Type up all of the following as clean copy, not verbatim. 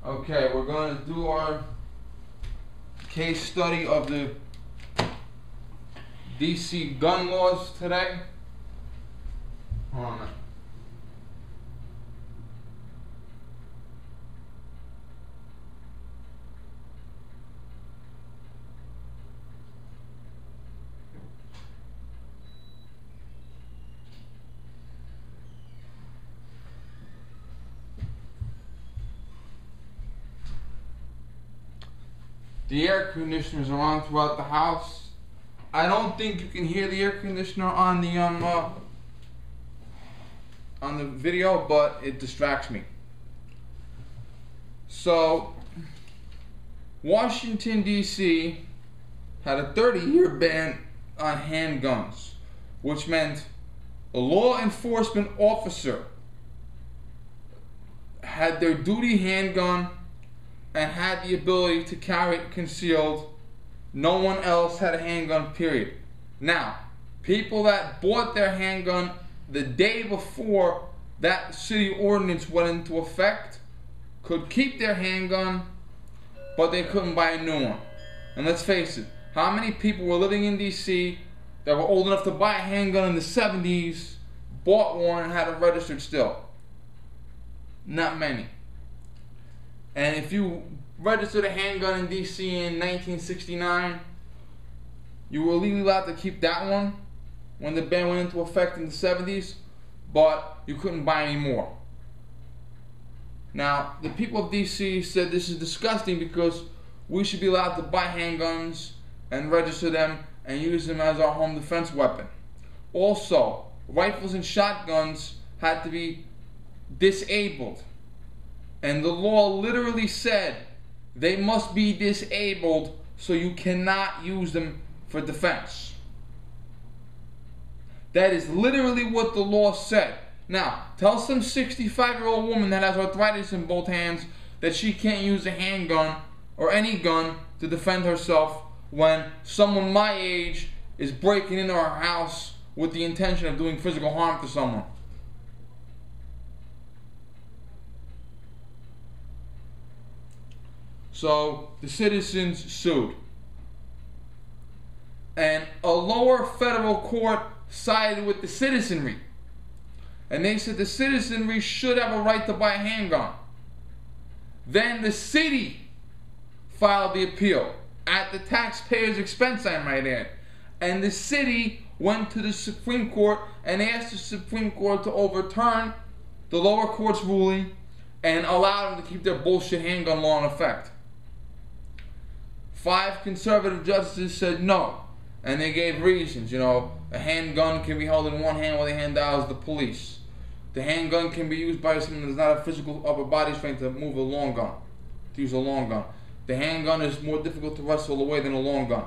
Okay, we're going to do our case study of the DC gun laws today. Hold on a minute. The air conditioners are on throughout the house. I don't think you can hear the air conditioner on the video, but it distracts me. So, Washington D.C. had a 30-year ban on handguns, which meant a law enforcement officer had their duty handgun and had the ability to carry it concealed. No one else had a handgun, period. Now, people that bought their handgun the day before that city ordinance went into effect could keep their handgun, but they couldn't buy a new one. And let's face it, how many people were living in DC that were old enough to buy a handgun in the 70s, bought one, and had it registered still? Not many. And if you registered a handgun in DC in 1969, you were legally allowed to keep that one when the ban went into effect in the 70s, but you couldn't buy any more. Now, the people of DC said this is disgusting because we should be allowed to buy handguns and register them and use them as our home defense weapon. Also, rifles and shotguns had to be disabled. And the law literally said they must be disabled so you cannot use them for defense. That is literally what the law said. Now, tell some 65-year-old woman that has arthritis in both hands that she can't use a handgun or any gun to defend herself when someone my age is breaking into our house with the intention of doing physical harm to someone. So the citizens sued. And a lower federal court sided with the citizenry. And they said the citizenry should have a right to buy a handgun. Then the city filed the appeal at the taxpayer's expense, I might add. And the city went to the Supreme Court and asked the Supreme Court to overturn the lower court's ruling and allow them to keep their bullshit handgun law in effect. 5 conservative justices said no, and they gave reasons. You know, a handgun can be held in one hand while the hand dials the police. The handgun can be used by someone that does not have physical upper body strength to move a long gun, to use a long gun. The handgun is more difficult to wrestle away than a long gun.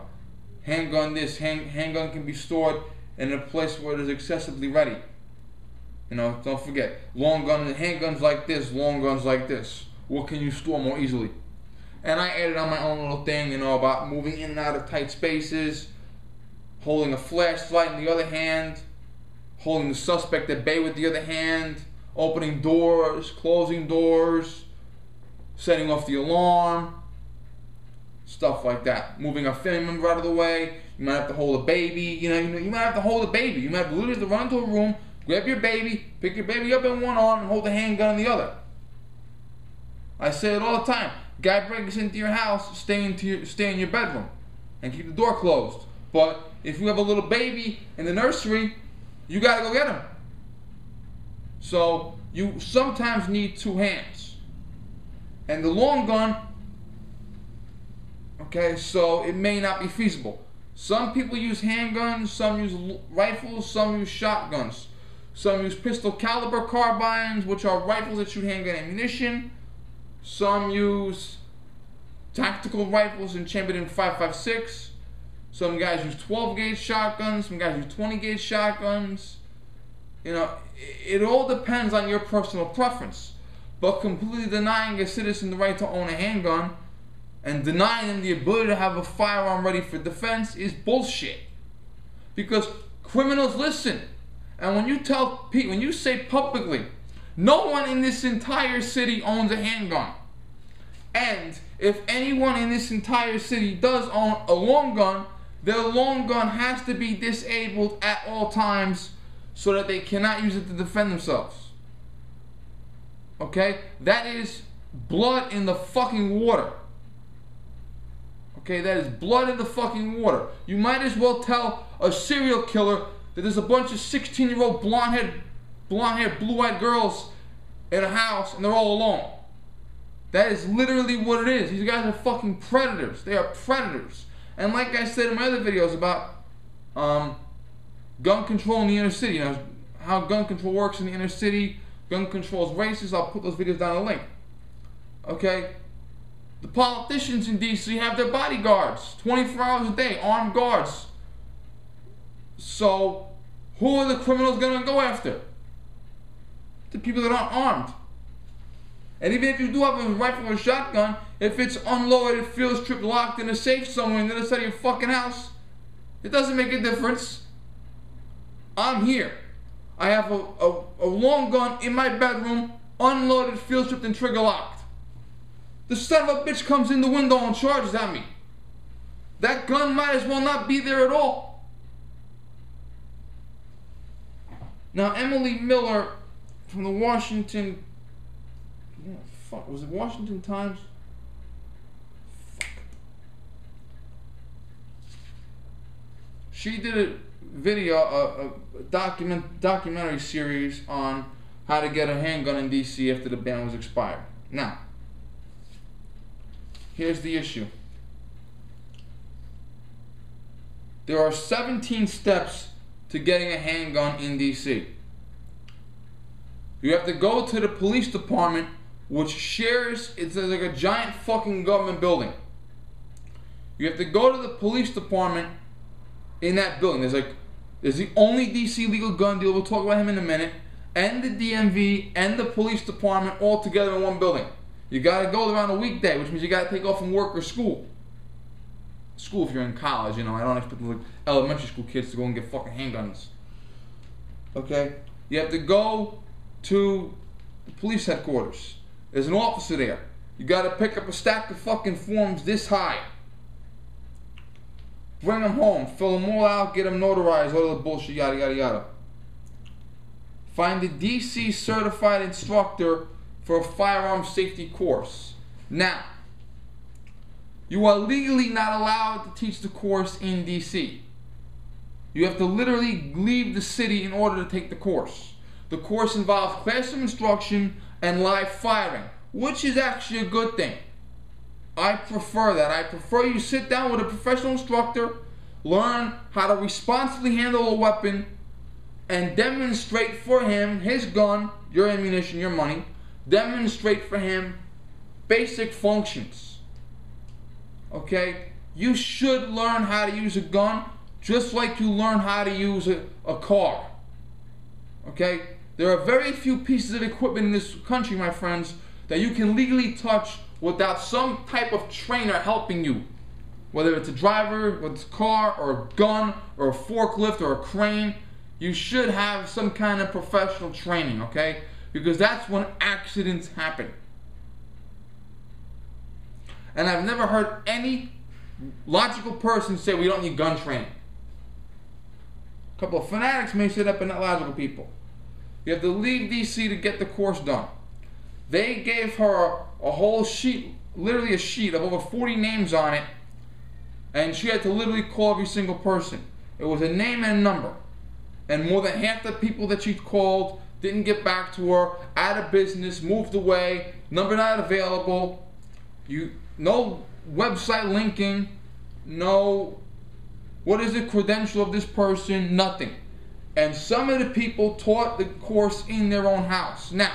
Handgun can be stored in a place where it is accessibly ready. You know, don't forget, long gun and handguns like this, long guns like this. What can you store more easily? And I added on my own little thing, you know, about moving in and out of tight spaces, holding a flashlight in the other hand, holding the suspect at bay with the other hand, opening doors, closing doors, setting off the alarm, stuff like that. Moving a family member out of the way. You might have to hold a baby. You might have to hold a baby. You might have literally to run into a room, grab your baby, pick your baby up in one arm, and hold the handgun in the other. I say it all the time. Guy breaks into your house, stay in your bedroom and keep the door closed. But if you have a little baby in the nursery, you gotta go get him. So you sometimes need 2 hands. And the long gun, okay, so it may not be feasible. Some people use handguns, some use rifles, some use shotguns. Some use pistol caliber carbines, which are rifles that shoot handgun ammunition. Some use tactical rifles and chambered in .5.56. Some guys use 12-gauge shotguns. Some guys use 20-gauge shotguns. You know, it all depends on your personal preference. But completely denying a citizen the right to own a handgun and denying them the ability to have a firearm ready for defense is bullshit. Because criminals listen. And when you say publicly, no one in this entire city owns a handgun, And if anyone in this entire city does own a long gun, their long gun has to be disabled at all times so that they cannot use it to defend themselves. Okay? That is blood in the fucking water. Okay? That is blood in the fucking water. You might as well tell a serial killer that there's a bunch of 16-year-old blonde-haired, blue-eyed girls in a house and they're all alone. That is literally what it is. These guys are fucking predators. They are predators. And like I said in my other videos about gun control in the inner city, you know, how gun control works in the inner city, gun control is racist, I'll put those videos down in the link. Okay? The politicians in DC have their bodyguards 24 hours a day, armed guards. So, who are the criminals going to go after? The people that aren't armed. And even if you do have a rifle or a shotgun, if it's unloaded, field strip, locked in a safe somewhere on the other side of your fucking house, it doesn't make a difference. I'm here. I have a long gun in my bedroom, unloaded, field stripped, and trigger locked. The son of a bitch comes in the window and charges at me. That gun might as well not be there at all. Now, Emily Miller from the Washington... was it Washington Times? She did a video, a documentary series on how to get a handgun in DC after the ban was expired. Now, here's the issue. There are 17 steps to getting a handgun in DC. You have to go to the police department, which shares, it's like a giant fucking government building. You have to go to the police department in that building. There's the only DC legal gun dealer, we'll talk about him in a minute, and the DMV and the police department all together in one building. You gotta go there on a weekday, which means you gotta take off from work or school. School if you're in college, you know, I don't expect like elementary school kids to go and get fucking handguns. Okay? You have to go to the police headquarters. There's an officer there. You gotta pick up a stack of fucking forms this high. Bring them home, fill them all out, get them notarized, all the bullshit, yada yada yada. Find the DC certified instructor for a firearm safety course. Now, you are legally not allowed to teach the course in DC. You have to literally leave the city in order to take the course. The course involves classroom instruction and live firing, which is actually a good thing. I prefer that. I prefer you sit down with a professional instructor, learn how to responsibly handle a weapon, and demonstrate for him his gun, your ammunition, your money, demonstrate for him basic functions. Okay? You should learn how to use a gun just like you learn how to use a car. Okay? There are very few pieces of equipment in this country, my friends, that you can legally touch without some type of trainer helping you. Whether it's a driver, whether it's a car, or a gun, or a forklift, or a crane, you should have some kind of professional training, okay? Because that's when accidents happen. And I've never heard any logical person say we don't need gun training. A couple of fanatics may say that, but not logical people. You have to leave DC to get the course done. They gave her a whole sheet, literally a sheet of over 40 names on it, and she had to literally call every single person. It was a name and a number. And more than half the people that she called didn't get back to her, out of business, moved away, number not available, no website linking, no what is the credential of this person, nothing. And some of the people taught the course in their own house. Now,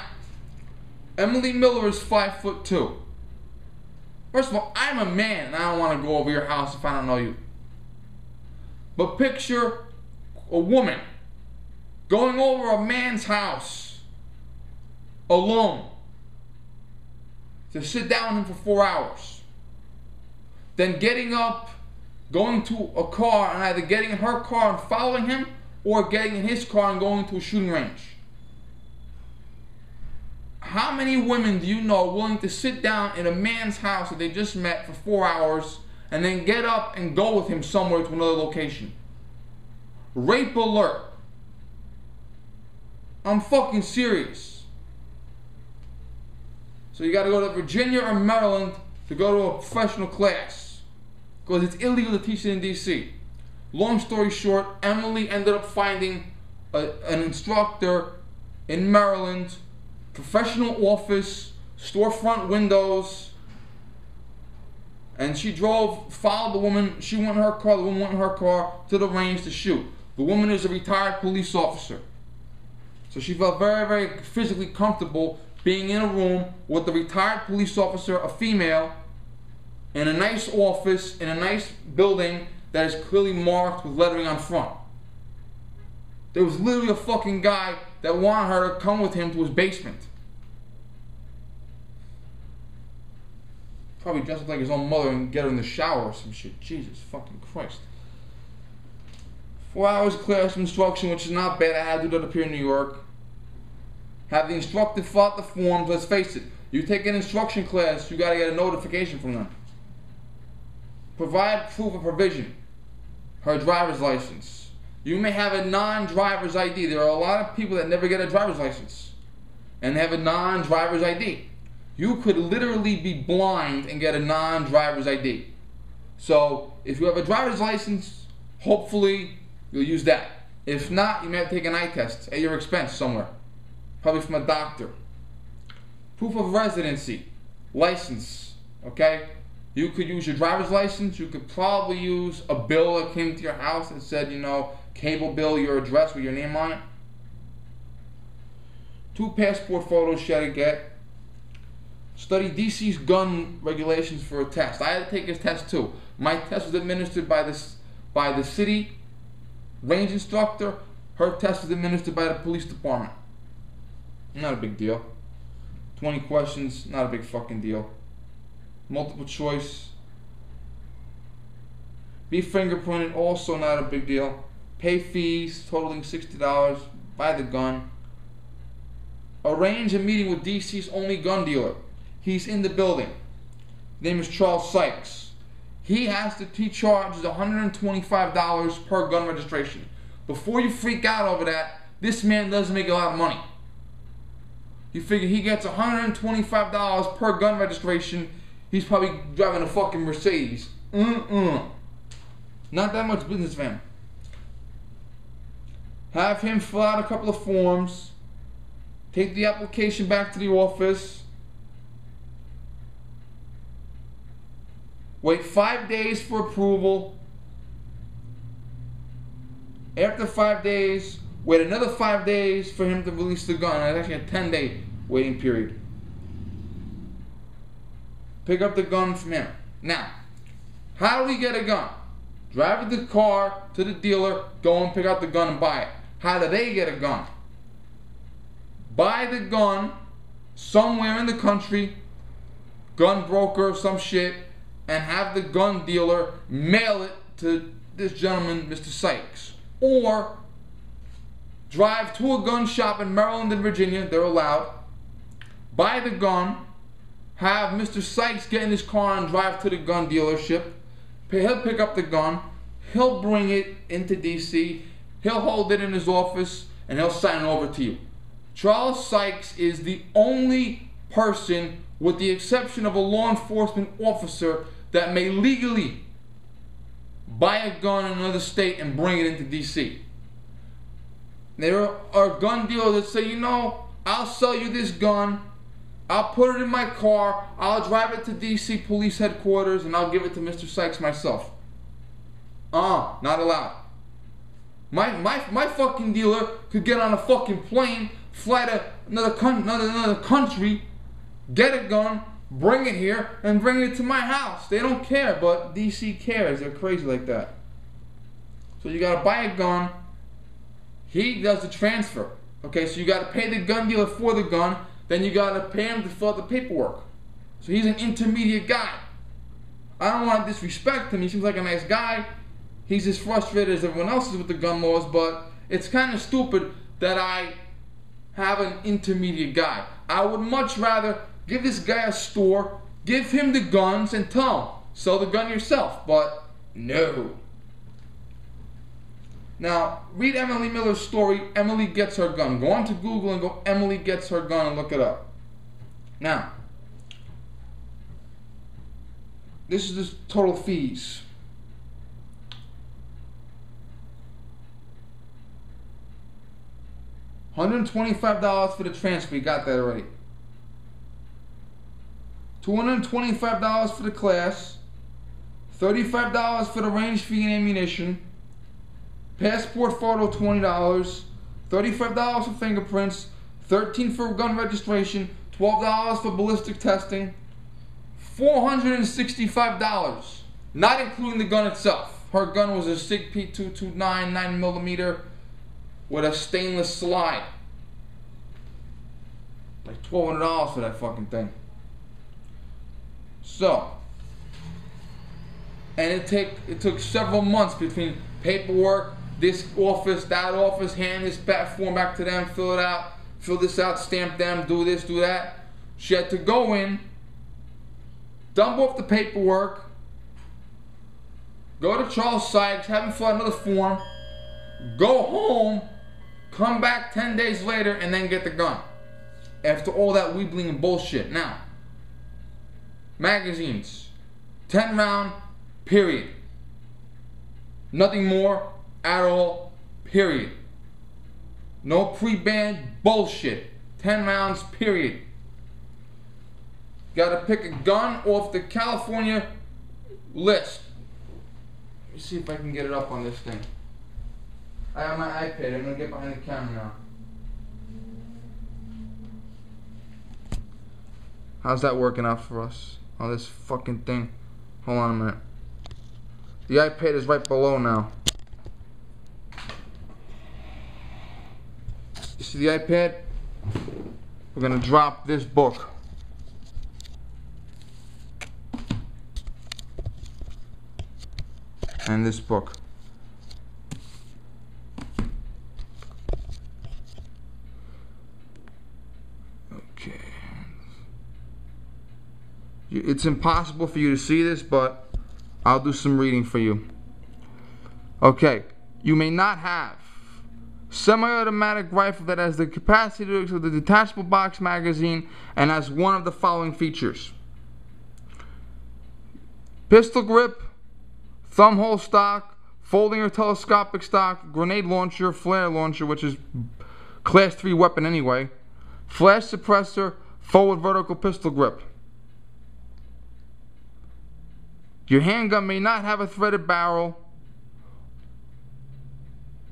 Emily Miller is 5'2". First of all, I'm a man and I don't want to go over your house if I don't know you. But picture a woman going over a man's house alone to sit down with him for 4 hours. Then getting up, going to a car and either getting in her car and following him or getting in his car and going to a shooting range. How many women do you know willing to sit down in a man's house that they just met for 4 hours and then get up and go with him somewhere to another location? Rape alert. I'm fucking serious. So you gotta go to Virginia or Maryland to go to a professional class, because it's illegal to teach it in DC. Long story short, Emily ended up finding an instructor in Maryland, professional office, storefront windows, and she followed the woman. She went in her car, the woman went in her car to the range to shoot. The woman is a retired police officer. So she felt very, very physically comfortable being in a room with a retired police officer, a female, in a nice office, in a nice building that is clearly marked with lettering on front. There was literally a fucking guy that wanted her to come with him to his basement. Probably dressed up like his own mother and get her in the shower or some shit. Jesus fucking Christ. 4 hours class instruction, which is not bad. I had to do that up here in New York. Have the instructor fill out the forms. Let's face it, you take an instruction class, you gotta get a notification from them. Provide proof of provision. Her driver's license. You may have a non-driver's ID. There are a lot of people that never get a driver's license and have a non-driver's ID. You could literally be blind and get a non-driver's ID. So if you have a driver's license, hopefully you'll use that. If not, you may have to take an eye test at your expense somewhere. Probably from a doctor. Proof of residency. License. Okay? You could use your driver's license. You could probably use a bill that came to your house that said, you know, cable bill, your address with your name on it. 2 passport photos she had to get. Study DC's gun regulations for a test. I had to take his test too. My test was administered by the city range instructor. Her test was administered by the police department. Not a big deal. 20 questions, not a big fucking deal. Multiple choice. Be fingerprinted, also not a big deal. Pay fees totaling $60. Buy the gun. Arrange a meeting with DC's only gun dealer. He's in the building. His name is Charles Sykes. He charges $125 per gun registration. Before you freak out over that, this man doesn't make a lot of money. You figure he gets $125 per gun registration, he's probably driving a fucking Mercedes. Not that much business for him. Have him fill out a couple of forms. Take the application back to the office. Wait 5 days for approval. After 5 days, wait another 5 days for him to release the gun. It's actually a 10-day waiting period. Pick up the gun from him. Now, how do we get a gun? Drive the car to the dealer, go and pick out the gun and buy it. How do they get a gun? Buy the gun somewhere in the country, gun broker, some shit, and have the gun dealer mail it to this gentleman, Mr. Sykes. Or drive to a gun shop in Maryland and Virginia, they're allowed. Buy the gun, have Mr. Sykes get in his car and drive to the gun dealership. He'll pick up the gun, he'll bring it into DC, he'll hold it in his office, and he'll sign it over to you. Charles Sykes is the only person, with the exception of a law enforcement officer, that may legally buy a gun in another state and bring it into DC. There are gun dealers that say, you know, I'll sell you this gun, I'll put it in my car, I'll drive it to DC police headquarters, and I'll give it to Mr. Sykes myself. Not allowed. My fucking dealer could get on a fucking plane, fly to another country, get a gun, bring it here, and bring it to my house. They don't care, but DC cares. They're crazy like that. So you gotta buy a gun. He does the transfer. Okay, so you gotta pay the gun dealer for the gun, then you gotta pay him to fill out the paperwork. So he's an intermediate guy. I don't want to disrespect him. He seems like a nice guy. He's as frustrated as everyone else is with the gun laws, but it's kind of stupid that I have an intermediate guy. I would much rather give this guy a store, give him the guns, and tell him, sell the gun yourself. But no. Now, read Emily Miller's story, Emily Gets Her Gun. Go onto Google and go Emily Gets Her Gun and look it up. Now, this is the total fees. $125 for the transfer, you got that already. $225 for the class. $35 for the range fee and ammunition. Passport photo, $20. $35 for fingerprints. $13 for gun registration. $12 for ballistic testing. $465, not including the gun itself. Her gun was a SIG P229 9mm with a stainless slide. Like $1,200 for that fucking thing. So, and it took several months between paperwork, this office, that office, hand this form back to them, fill it out, fill this out, stamp them, do this, do that. She had to go in, dump off the paperwork, go to Charles Sykes, have him fill out another form, go home, come back 10 days later, and then get the gun. After all that weebling and bullshit. Now, magazines, 10 round, period. Nothing more at all, period. No pre-banned bullshit. 10 rounds, period. Got to pick a gun off the California list. Let me see if I can get it up on this thing. I have my iPad. I'm going to get behind the camera now. How's that working out for us? On this fucking thing. Hold on a minute. The iPad is right below now. You see the iPad? We're going to drop this book. And this book. Okay. It's impossible for you to see this, but I'll do some reading for you. Okay. You may not have semi-automatic rifle that has the capacity to execute the detachable box magazine and has one of the following features: pistol grip, thumb hole stock, folding or telescopic stock, grenade launcher, flare launcher, which is class 3 weapon anyway, flash suppressor, forward vertical pistol grip. Your handgun may not have a threaded barrel,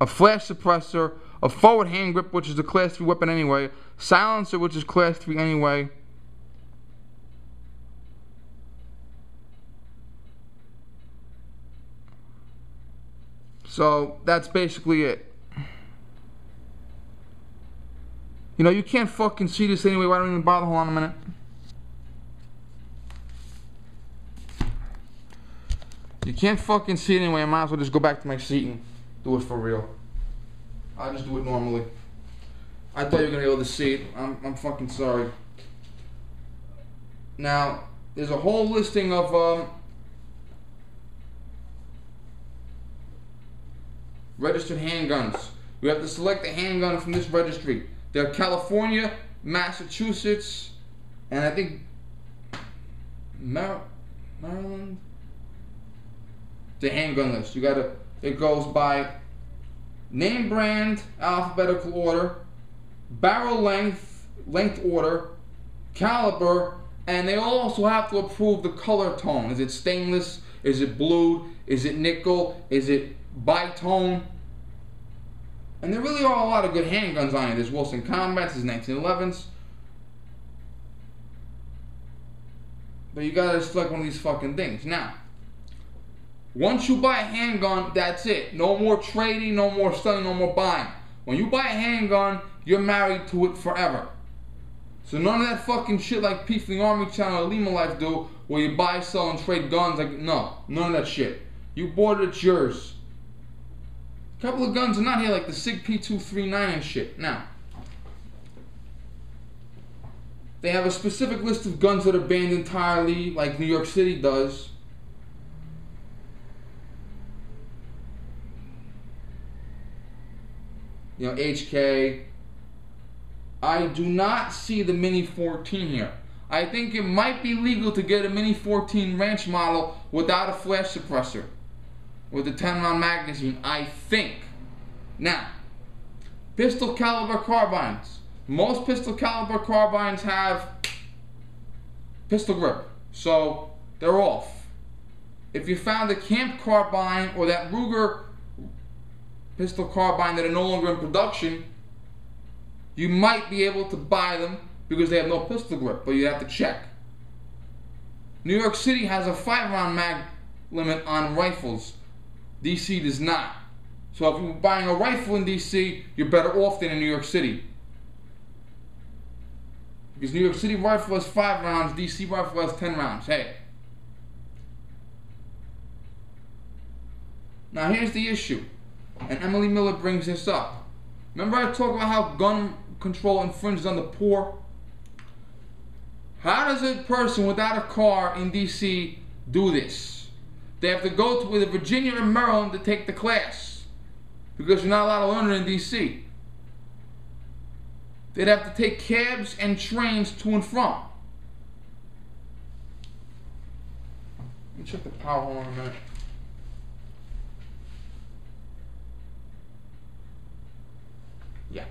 a flash suppressor, a forward hand grip, which is a class 3 weapon anyway, silencer, which is class 3 anyway, so that's basically it. You know, you can't fucking see this anyway. Why don't even bother? Hold on a minute. You can't fucking see it anyway. I might as well just go back to my seat and do it for real. I'll just do it normally. I thought you were gonna be able to see it. I'm fucking sorry. Now, there's a whole listing of registered handguns. You have to select a handgun from this registry. They're California, Massachusetts, and I think Maryland. The handgun list. It goes by name, brand, alphabetical order, barrel length order, caliber, and they also have to approve the color tone. Is it stainless? Is it blue? Is it nickel? Is it bitone? And there really are a lot of good handguns on it. There's Wilson Combats, there's 1911s. But you gotta select one of these fucking things. Now, once you buy a handgun, that's it. No more trading, no more selling, no more buying. When you buy a handgun, you're married to it forever. So none of that fucking shit like Pete from the Army Channel or Lima Life do, where you buy, sell, and trade guns. Like, no, none of that shit. You bought it, it's yours. A couple of guns are not here, like the SIG P239 and shit. Now, They have a specific list of guns that are banned entirely, like New York City does. You know, HK. I do not see the Mini 14 here. I think it might be legal to get a Mini 14 ranch model without a flash suppressor, with a 10-round magazine, I think. Now, pistol caliber carbines. Most pistol caliber carbines have pistol grip, so they're off. If you found a Camp carbine or that Ruger pistol carbine that are no longer in production, you might be able to buy them because they have no pistol grip, but you have to check. New York City has a 5-round mag limit on rifles. DC does not. So if you're buying a rifle in DC, you're better off than in New York City. Because New York City rifle has 5 rounds, DC rifle has 10 rounds. Hey. Now here's the issue, and Emily Miller brings this up. Remember I talked about how gun control infringes on the poor? How does a person without a car in DC do this? They have to go to either Virginia or Maryland to take the class, because you're not allowed to learn it in DC. They'd have to take cabs and trains to and from. Let me check the power hole in a minute. Yeah.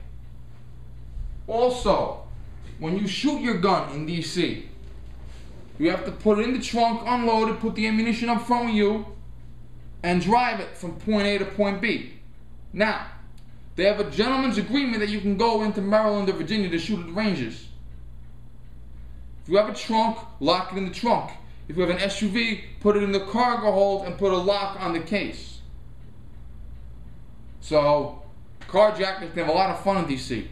Also, when you shoot your gun in DC, you have to put it in the trunk, unload it, put the ammunition up front with you, and drive it from point A to point B. Now, they have a gentleman's agreement that you can go into Maryland or Virginia to shoot at the ranges. If you have a trunk, lock it in the trunk. If you have an SUV, put it in the cargo hold and put a lock on the case. So, carjackers can have a lot of fun in DC.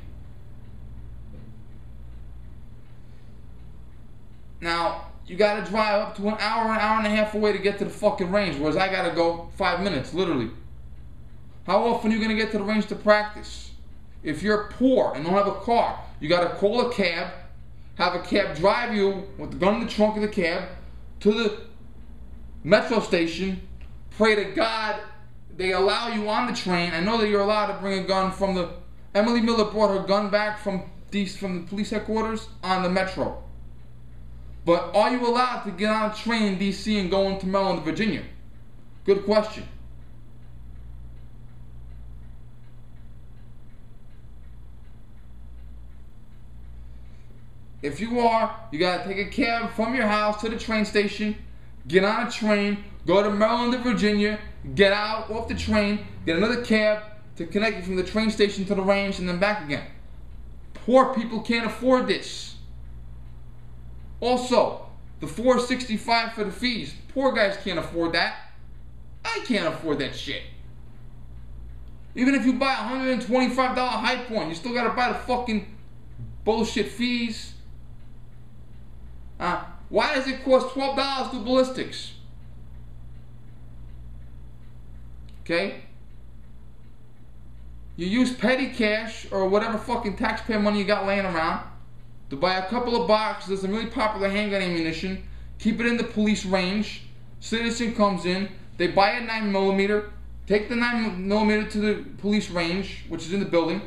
Now, you gotta drive up to an hour and a half away to get to the fucking range, whereas I gotta go 5 minutes, literally. How often are you going to get to the range to practice? If you're poor and don't have a car, you got to call a cab, have a cab drive you with the gun in the trunk of the cab to the metro station, pray to God they allow you on the train. I know that you're allowed to bring a gun from the... Emily Miller brought her gun back from the police headquarters on the metro. But are you allowed to get on a train in DC and go into Maryland, Virginia? Good question. If you are, you gotta take a cab from your house to the train station, get on a train, go to Maryland or Virginia, get out off the train, get another cab to connect you from the train station to the range and then back again. Poor people can't afford this. Also, the $465 for the fees. Poor guys can't afford that. I can't afford that shit. Even if you buy a $125 High Point, you still gotta buy the fucking bullshit fees. Why does it cost $12 to do ballistics? Okay? You use petty cash or whatever fucking taxpayer money you got laying around to buy a couple of boxes of some really popular handgun ammunition, keep it in the police range, citizen comes in, they buy a 9mm, take the 9mm to the police range, which is in the building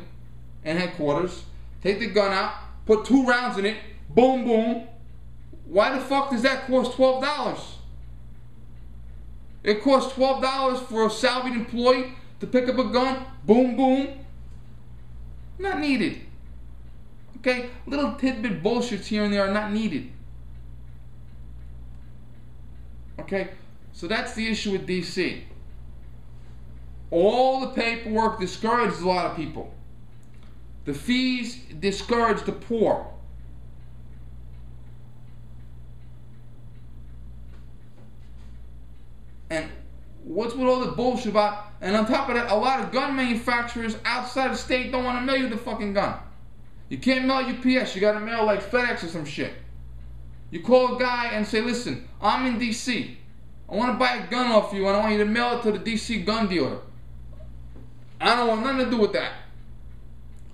and headquarters, take the gun out, put 2 rounds in it, boom, boom. Why the fuck does that cost $12? It costs $12 for a salaried employee to pick up a gun, boom, boom. Not needed. Okay? Little tidbit bullshits here and there are not needed. Okay? So that's the issue with DC. All the paperwork discourages a lot of people. The fees discourage the poor. And what's with all the bullshit about... And on top of that, a lot of gun manufacturers outside the state don't want to mail you the fucking gun. You can't mail UPS. You got to mail like FedEx or some shit. You call a guy and say, listen, I'm in DC. I want to buy a gun off you and I want you to mail it to the DC gun dealer. I don't want nothing to do with that.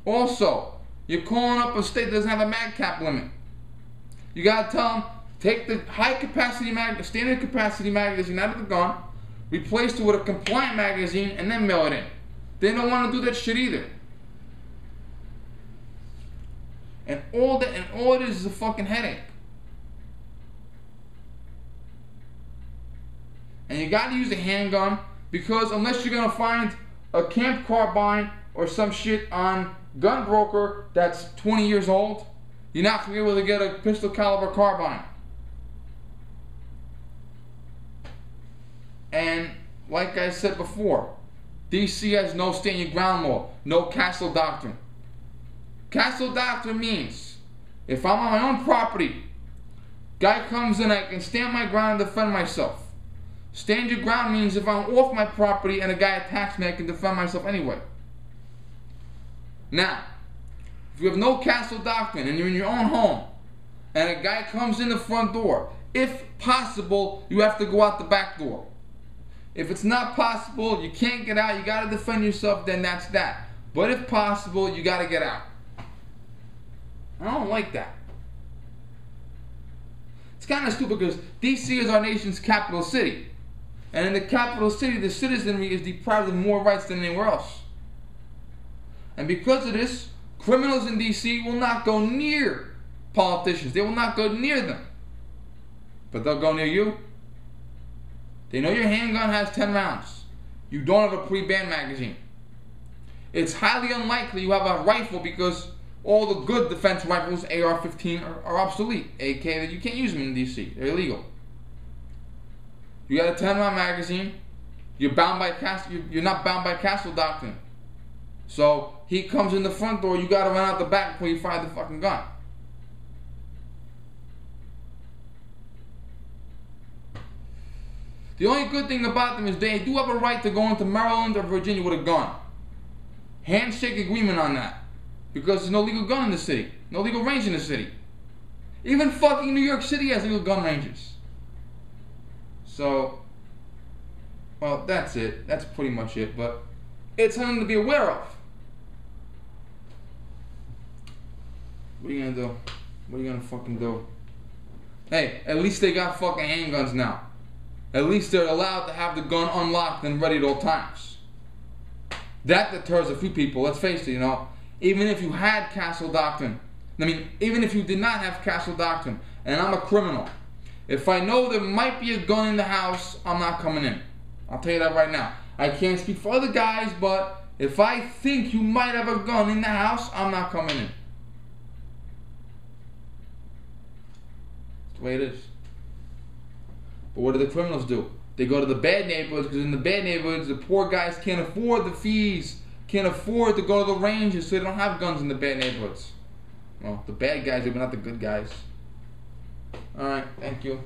Also, you're calling up a state that doesn't have a mag cap limit. You gotta tell them, take the standard capacity magazine out of the gun, replace it with a compliant magazine, and then mail it in. They don't want to do that shit either. And all it is a fucking headache. And you gotta use a handgun, because unless you're gonna find a camp carbine or some shit on Gunbroker that's 20 years old, you're not gonna be able to get a pistol caliber carbine. And like I said before, DC has no stand your ground law, no castle doctrine. Castle doctrine means if I'm on my own property, guy comes in, I can stand my ground and defend myself. Stand your ground means if I'm off my property and a guy attacks me, I can defend myself anyway. Now, if you have no castle doctrine and you're in your own home and a guy comes in the front door, if possible, you have to go out the back door. If it's not possible, you can't get out, you gotta defend yourself, then that's that. But if possible, you gotta get out. I don't like that. It's kind of stupid because DC is our nation's capital city. And in the capital city, the citizenry is deprived of more rights than anywhere else. And because of this, criminals in DC will not go near politicians. They will not go near them. But they'll go near you. They know your handgun has 10 rounds. You don't have a pre-banned magazine. It's highly unlikely you have a rifle because all the good defense rifles, AR-15, are obsolete. AK, that you can't use them in DC. They're illegal. You got a 10-round magazine. You're not bound by castle doctrine. So he comes in the front door. You got to run out the back before you fire the fucking gun. The only good thing about them is they do have a right to go into Maryland or Virginia with a gun. Handshake agreement on that. Because there's no legal gun in the city. No legal range in the city. Even fucking New York City has legal gun ranges. So, well, that's it. That's pretty much it. But it's something to be aware of. What are you gonna do? What are you gonna fucking do? Hey, at least they got fucking handguns now. At least they're allowed to have the gun unlocked and ready at all times. That deters a few people, let's face it, you know. Even if you had castle doctrine, even if you did not have castle doctrine, and I'm a criminal, if I know there might be a gun in the house, I'm not coming in. I'll tell you that right now. I can't speak for other guys, but if I think you might have a gun in the house, I'm not coming in. That's the way it is. But what do the criminals do? They go to the bad neighborhoods, because in the bad neighborhoods, the poor guys can't afford the fees, can't afford to go to the ranges, so they don't have guns in the bad neighborhoods. Well, the bad guys, but not the good guys. Alright, thank you.